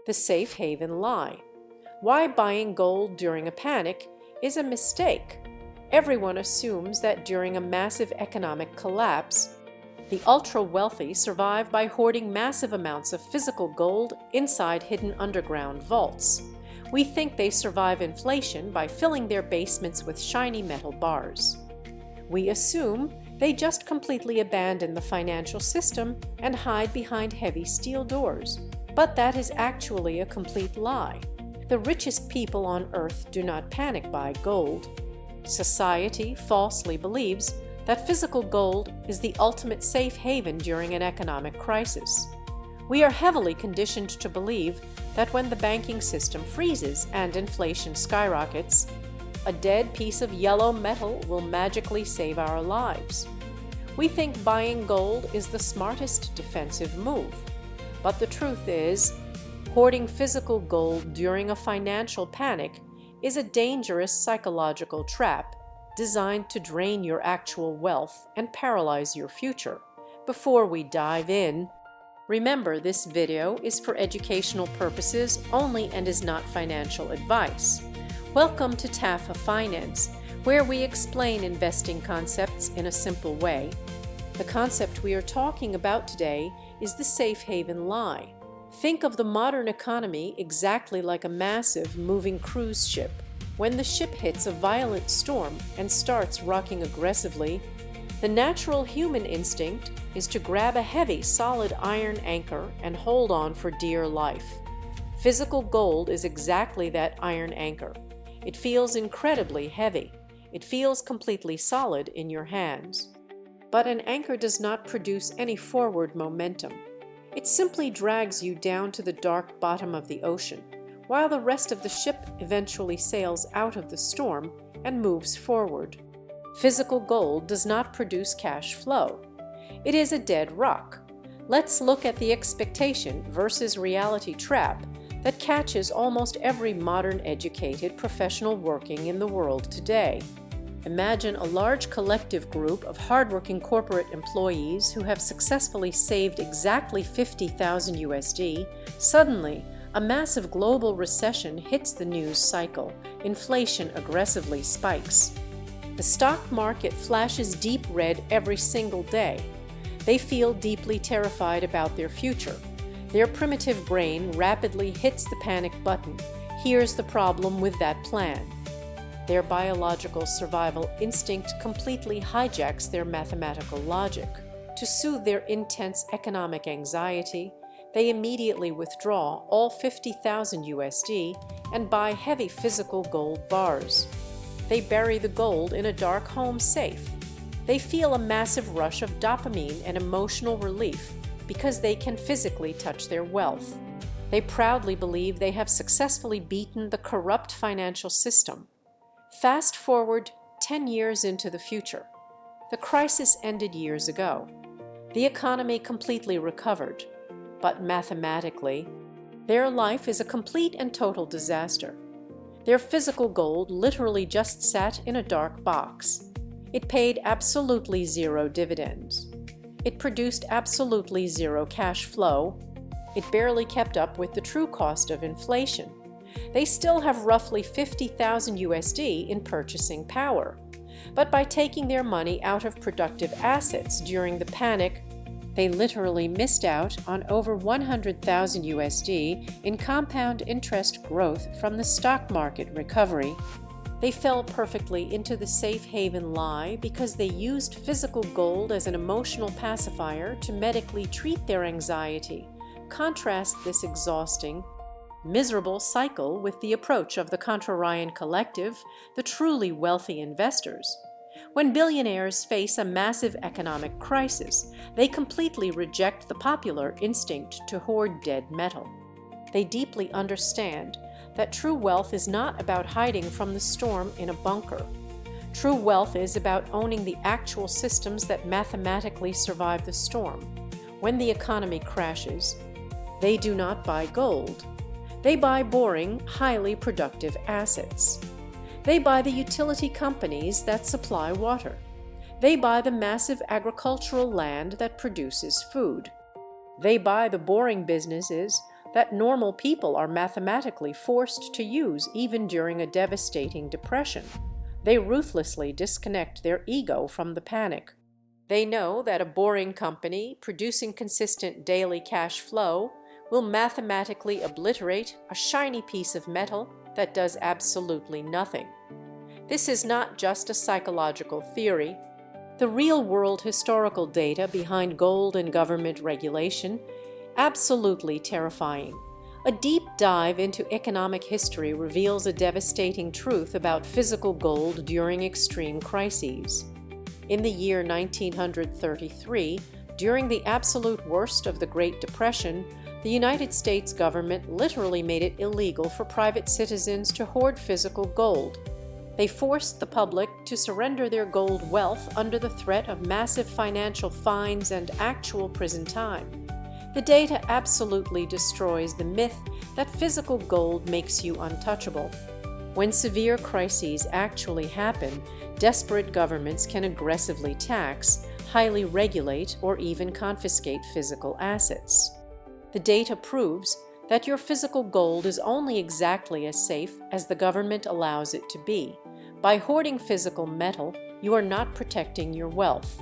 the safe haven lie. Why buying gold during a panic is a mistake. Everyone assumes that during a massive economic collapse, the ultra-wealthy survive by hoarding massive amounts of physical gold inside hidden underground vaults. We think they survive inflation by filling their basements with shiny metal bars. We assume they just completely abandon the financial system and hide behind heavy steel doors. But that is actually a complete lie. The richest people on Earth do not panic buy gold. Society falsely believes that physical gold is the ultimate safe haven during an economic crisis. We are heavily conditioned to believe that when the banking system freezes and inflation skyrockets, a dead piece of yellow metal will magically save our lives. We think buying gold is the smartest defensive move. But the truth is, hoarding physical gold during a financial panic is a dangerous psychological trap designed to drain your actual wealth and paralyze your future. Before we dive in, remember this video is for educational purposes only and is not financial advice. Welcome to TAFA Finance, where we explain investing concepts in a simple way. The concept we are talking about today is the safe haven lie. Think of the modern economy exactly like a massive moving cruise ship. When the ship hits a violent storm and starts rocking aggressively, the natural human instinct is to grab a heavy, solid iron anchor and hold on for dear life. Physical gold is exactly that iron anchor. It feels incredibly heavy. It feels completely solid in your hands. But an anchor does not produce any forward momentum. It simply drags you down to the dark bottom of the ocean, while the rest of the ship eventually sails out of the storm and moves forward. Physical gold does not produce cash flow. It is a dead rock. Let's look at the expectation versus reality trap that catches almost every modern educated professional working in the world today. Imagine a large collective group of hardworking corporate employees who have successfully saved exactly 50,000 USD. Suddenly, a massive global recession hits the news cycle. Inflation aggressively spikes. The stock market flashes deep red every single day. They feel deeply terrified about their future. Their primitive brain rapidly hits the panic button. Here's the problem with that plan. Their biological survival instinct completely hijacks their mathematical logic. To soothe their intense economic anxiety, they immediately withdraw all 50,000 USD and buy heavy physical gold bars. They bury the gold in a dark home safe. They feel a massive rush of dopamine and emotional relief because they can physically touch their wealth. They proudly believe they have successfully beaten the corrupt financial system. Fast forward 10 years into the future. The crisis ended years ago. The economy completely recovered, but mathematically, their life is a complete and total disaster. Their physical gold literally just sat in a dark box. It paid absolutely zero dividends. It produced absolutely zero cash flow. It barely kept up with the true cost of inflation. They still have roughly 50,000 USD in purchasing power. But by taking their money out of productive assets during the panic, they literally missed out on over 100,000 USD in compound interest growth from the stock market recovery. They fell perfectly into the safe haven lie because they used physical gold as an emotional pacifier to medically treat their anxiety. Contrast this exhausting, miserable cycle with the approach of the Contra Ryan Collective, the truly wealthy investors. When billionaires face a massive economic crisis, they completely reject the popular instinct to hoard dead metal. They deeply understand that true wealth is not about hiding from the storm in a bunker. True wealth is about owning the actual systems that mathematically survive the storm. When the economy crashes, they do not buy gold. They buy boring, highly productive assets. They buy the utility companies that supply water. They buy the massive agricultural land that produces food. They buy the boring businesses that normal people are mathematically forced to use even during a devastating depression. They ruthlessly disconnect their ego from the panic. They know that a boring company producing consistent daily cash flow will mathematically obliterate a shiny piece of metal that does absolutely nothing. This is not just a psychological theory. The real-world historical data behind gold and government regulation absolutely terrifying. A deep dive into economic history reveals a devastating truth about physical gold during extreme crises. In the year 1933, during the absolute worst of the Great Depression, the United States government literally made it illegal for private citizens to hoard physical gold. They forced the public to surrender their gold wealth under the threat of massive financial fines and actual prison time. The data absolutely destroys the myth that physical gold makes you untouchable. When severe crises actually happen, desperate governments can aggressively tax, highly regulate, or even confiscate physical assets. The data proves that your physical gold is only exactly as safe as the government allows it to be. By hoarding physical metal, you are not protecting your wealth.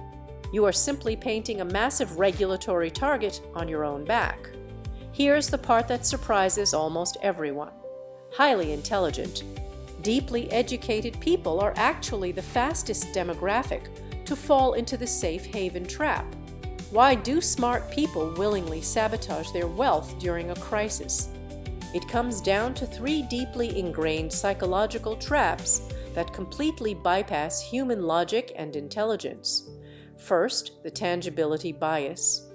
You are simply painting a massive regulatory target on your own back. Here's the part that surprises almost everyone. Highly intelligent, deeply educated people are actually the fastest demographic to fall into the safe haven trap. Why do smart people willingly sabotage their wealth during a crisis? It comes down to three deeply ingrained psychological traps that completely bypass human logic and intelligence. First, the tangibility bias.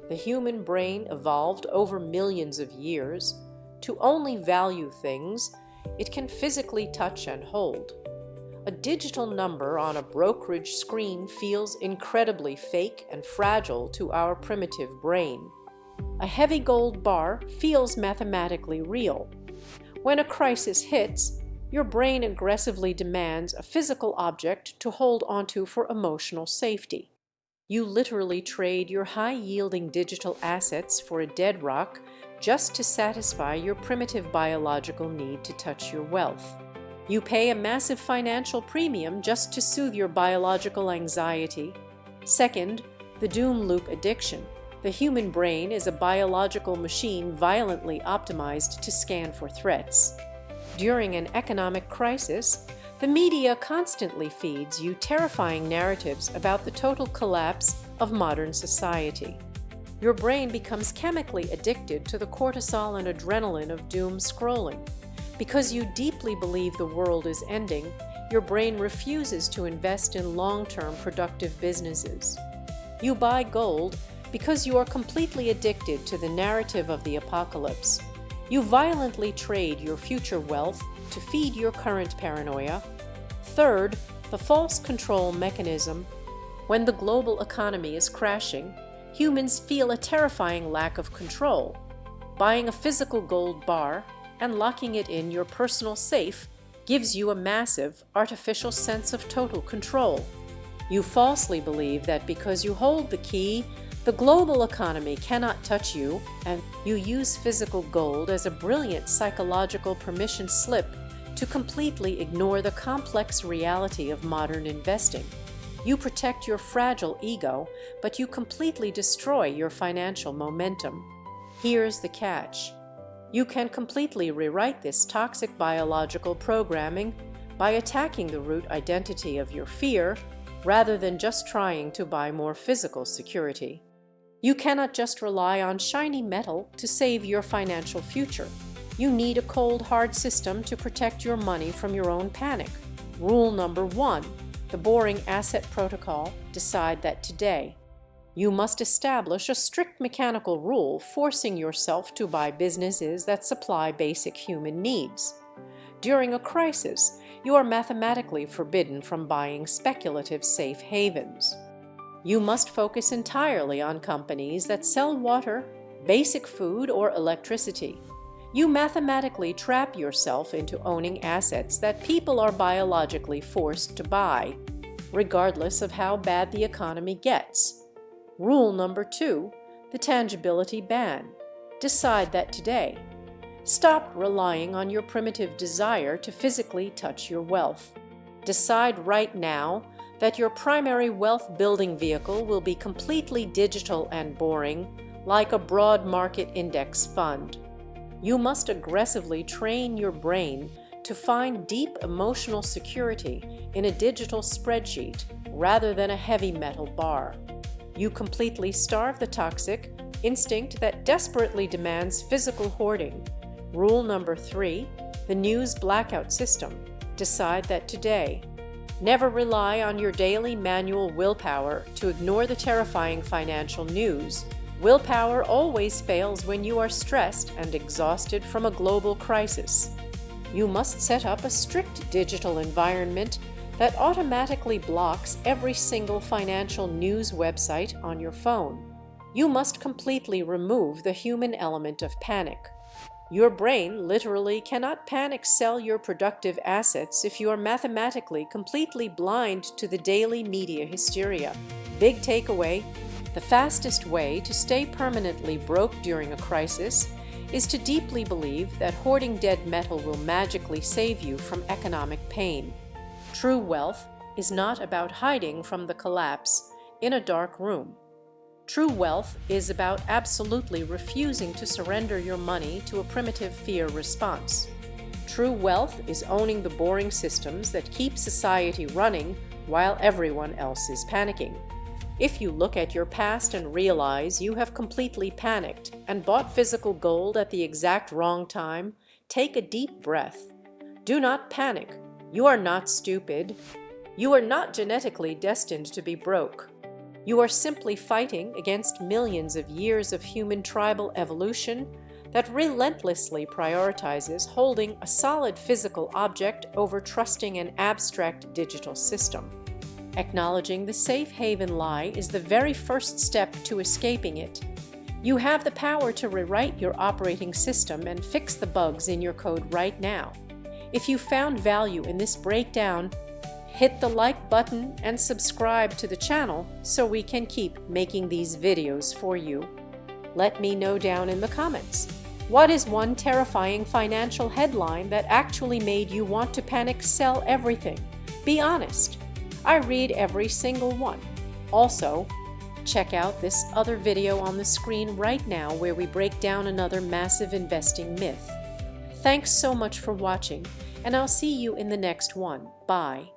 The human brain evolved over millions of years to only value things it can physically touch and hold. A digital number on a brokerage screen feels incredibly fake and fragile to our primitive brain. A heavy gold bar feels mathematically real. When a crisis hits, your brain aggressively demands a physical object to hold onto for emotional safety. You literally trade your high-yielding digital assets for a dead rock just to satisfy your primitive biological need to touch your wealth. You pay a massive financial premium just to soothe your biological anxiety. Second, the doom loop addiction. The human brain is a biological machine violently optimized to scan for threats. During an economic crisis, the media constantly feeds you terrifying narratives about the total collapse of modern society. Your brain becomes chemically addicted to the cortisol and adrenaline of doom scrolling. Because you deeply believe the world is ending, your brain refuses to invest in long-term productive businesses. You buy gold because you are completely addicted to the narrative of the apocalypse. You violently trade your future wealth to feed your current paranoia. Third, the false control mechanism. When the global economy is crashing, humans feel a terrifying lack of control. Buying a physical gold bar and locking it in your personal safe gives you a massive, artificial sense of total control. You falsely believe that because you hold the key, the global economy cannot touch you, and you use physical gold as a brilliant psychological permission slip to completely ignore the complex reality of modern investing. You protect your fragile ego, but you completely destroy your financial momentum. Here's the catch. You can completely rewrite this toxic biological programming by attacking the root identity of your fear rather than just trying to buy more physical security. You cannot just rely on shiny metal to save your financial future. You need a cold, hard system to protect your money from your own panic. Rule number 1, the boring asset protocol. Decide that today. You must establish a strict mechanical rule forcing yourself to buy businesses that supply basic human needs. During a crisis, you are mathematically forbidden from buying speculative safe havens. You must focus entirely on companies that sell water, basic food, or electricity. You mathematically trap yourself into owning assets that people are biologically forced to buy, regardless of how bad the economy gets. Rule number 2, the tangibility ban. Decide that today. Stop relying on your primitive desire to physically touch your wealth. Decide right now that your primary wealth-building vehicle will be completely digital and boring, like a broad market index fund. You must aggressively train your brain to find deep emotional security in a digital spreadsheet rather than a heavy metal bar. You completely starve the toxic instinct that desperately demands physical hoarding. Rule number 3, the news blackout system. Decide that today. Never rely on your daily manual willpower to ignore the terrifying financial news. Willpower always fails when you are stressed and exhausted from a global crisis. You must set up a strict digital environment that automatically blocks every single financial news website on your phone. You must completely remove the human element of panic. Your brain literally cannot panic sell your productive assets if you are mathematically completely blind to the daily media hysteria. Big takeaway: the fastest way to stay permanently broke during a crisis is to deeply believe that hoarding dead metal will magically save you from economic pain. True wealth is not about hiding from the collapse in a dark room. True wealth is about absolutely refusing to surrender your money to a primitive fear response. True wealth is owning the boring systems that keep society running while everyone else is panicking. If you look at your past and realize you have completely panicked and bought physical gold at the exact wrong time, take a deep breath. Do not panic. You are not stupid. You are not genetically destined to be broke. You are simply fighting against millions of years of human tribal evolution that relentlessly prioritizes holding a solid physical object over trusting an abstract digital system. Acknowledging the safe haven lie is the very first step to escaping it. You have the power to rewrite your operating system and fix the bugs in your code right now. If you found value in this breakdown, hit the like button and subscribe to the channel so we can keep making these videos for you. Let me know down in the comments. What is one terrifying financial headline that actually made you want to panic sell everything? Be honest. I read every single one. Also, check out this other video on the screen right now where we break down another massive investing myth. Thanks so much for watching, and I'll see you in the next one. Bye.